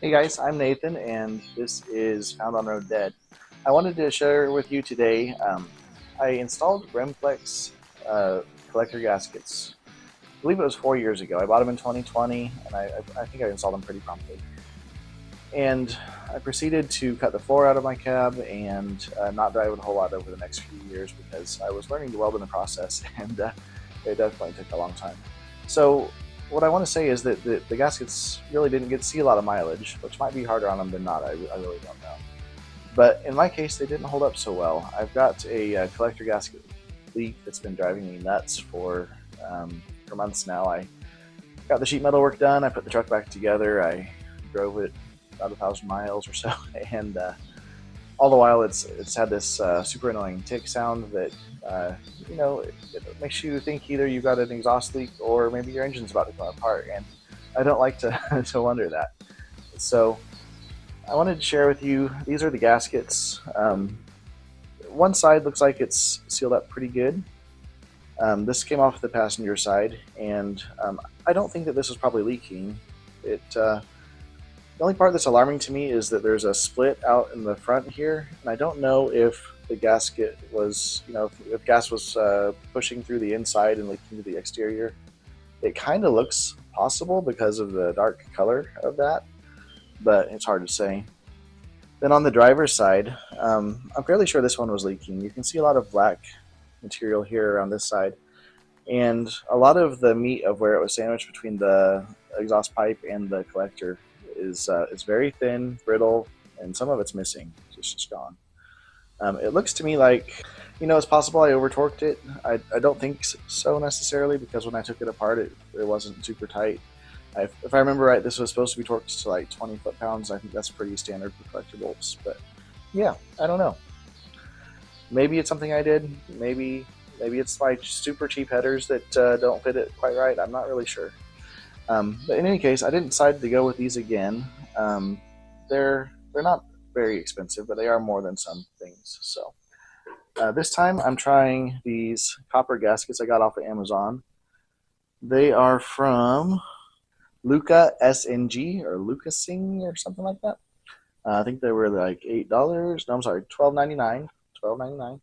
Hey guys, I'm Nathan, and this is Found on Road Dead. I wanted to share with you today. I installed Remflex collector gaskets. I believe it was 4 years ago. I bought them in 2020, and I think I installed them pretty promptly. And I proceeded to cut the floor out of my cab and not drive it a whole lot over the next few years because I was learning to weld in the process, and it definitely took a long time. So what I want to say is that the gaskets really didn't get to see a lot of mileage, which might be harder on them than not. I really don't know. But in my case, they didn't hold up so well. I've got a collector gasket leak that's been driving me nuts for months now. I got the sheet metal work done. I put the truck back together. I drove it about 1,000 miles or so, and all the while it's had this super annoying tick sound that it makes you think either you've got an exhaust leak or maybe your engine's about to come apart, and I don't like to to wonder that. So I wanted to share with you, these are the gaskets. One side looks like it's sealed up pretty good. This came off the passenger side, and I don't think that this is probably leaking. The only part that's alarming to me is that there's a split out in the front here, and I don't know if the gasket was, if gas was pushing through the inside and leaking to the exterior. It kind of looks possible because of the dark color of that, but it's hard to say. Then on the driver's side, I'm fairly sure this one was leaking. You can see a lot of black material here on this side, and a lot of the meat of where it was sandwiched between the exhaust pipe and the collector is very thin, brittle, and some of it's missing. It's just gone. It looks to me like, it's possible I over torqued it. I don't think so necessarily, because when I took it apart, it wasn't super tight. If I remember right, this was supposed to be torqued to like 20 foot-pounds. I think that's pretty standard for collector bolts. But yeah, I don't know. Maybe it's something I did. Maybe it's my super cheap headers that don't fit it quite right. I'm not really sure. But in any case, I didn't decide to go with these again. They're not very expensive, but they are more than some things. So this time I'm trying these copper gaskets I got off of Amazon. They are from Luca SNG or Lucasing or something like that. I think they were like $8. No, I'm sorry, $12.99. $12.99.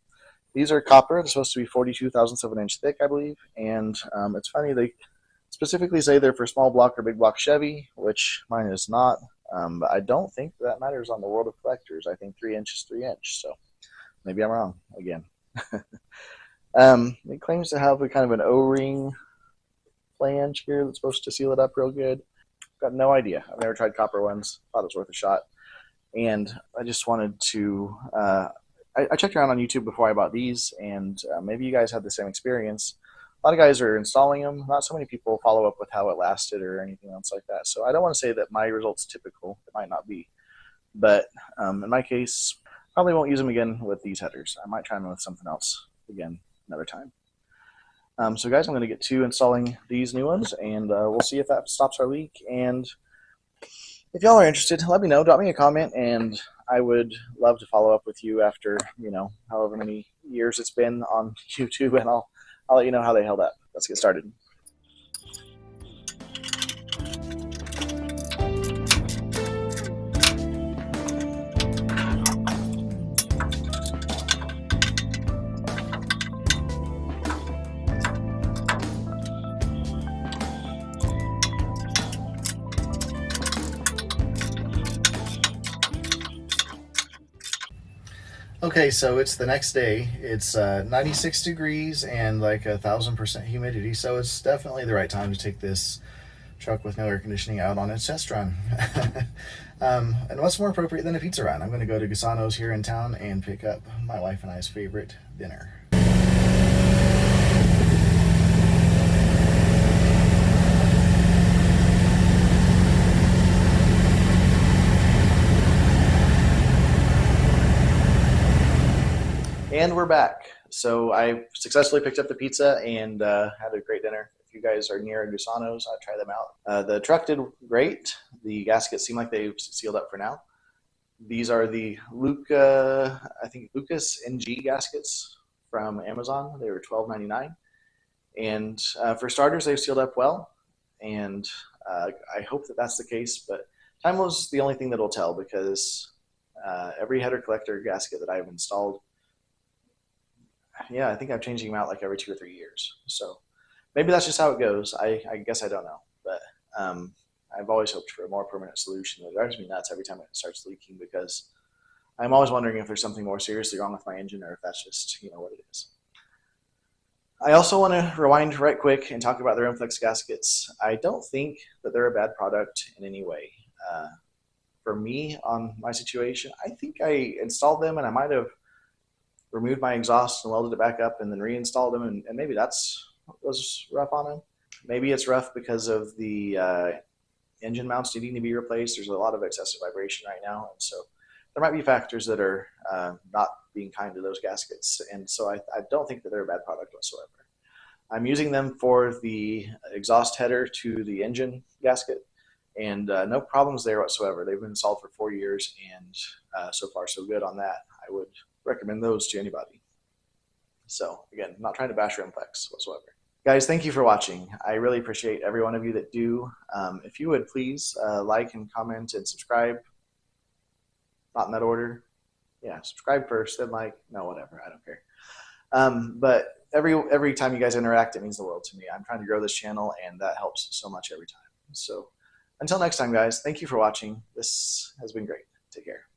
These are copper. They're supposed to be 42,000 of an inch thick, I believe. And it's funny, they specifically say they're for small block or big block Chevy, which mine is not. But I don't think that matters on the world of collectors. I think 3 inch is 3 inch. So maybe I'm wrong again. It claims to have a kind of an O-ring flange here that's supposed to seal it up real good. Got no idea. I've never tried copper ones. Thought it was worth a shot. And I just wanted to. I checked around on YouTube before I bought these, and maybe you guys had the same experience. A lot of guys are installing them. Not so many people follow up with how it lasted or anything else like that. So I don't want to say that my result's typical. It might not be. But in my case, probably won't use them again with these headers. I might try them with something else again another time. So guys, I'm going to get to installing these new ones, and we'll see if that stops our leak. And if y'all are interested, let me know. Drop me a comment, and I would love to follow up with you after, however many years it's been on YouTube, and I'll let you know how they held up. Let's get started. Okay, so it's the next day. It's 96 degrees and like 1,000% humidity, so it's definitely the right time to take this truck with no air conditioning out on its test run. And what's more appropriate than a pizza run? I'm going to go to Gasano's here in town and pick up my wife and I's favorite dinner. And we're back. So I successfully picked up the pizza and had a great dinner. If you guys are near Gusano's, I'd try them out. The truck did great. The gaskets seem like they've sealed up for now. These are the Lucas NG gaskets from Amazon. They were $12.99. And for starters, they've sealed up well. And I hope that that's the case. But Time was the only thing that'll tell because every header collector gasket that I've installed, yeah, I think I'm changing them out like every 2 or 3 years. So maybe that's just how it goes. I guess I don't know, but I've always hoped for a more permanent solution. It drives me nuts every time it starts leaking because I'm always wondering if there's something more seriously wrong with my engine or if that's just what it is. I also want to rewind right quick and talk about the Remflex gaskets. I don't think that they're a bad product in any way. Uh, for me, on my situation, I think I installed them and I might have removed my exhaust and welded it back up and then reinstalled them, and maybe that's what was rough on them. Maybe it's rough because of the engine mounts needing to be replaced. There's a lot of excessive vibration right now, and so there might be factors that are not being kind to those gaskets. And so I don't think that they're a bad product whatsoever. I'm using them for the exhaust header to the engine gasket, and no problems there whatsoever. They've been installed for 4 years, and so far so good on that. I would recommend those to anybody. So again, I'm not trying to bash Remflex whatsoever. Guys, thank you for watching. I really appreciate every one of you that do. If you would please like and comment and subscribe, not in that order. Yeah, subscribe first, then like. No, whatever. I don't care. But every time you guys interact, it means the world to me. I'm trying to grow this channel, and that helps so much every time. So until next time, guys, thank you for watching. This has been great. Take care.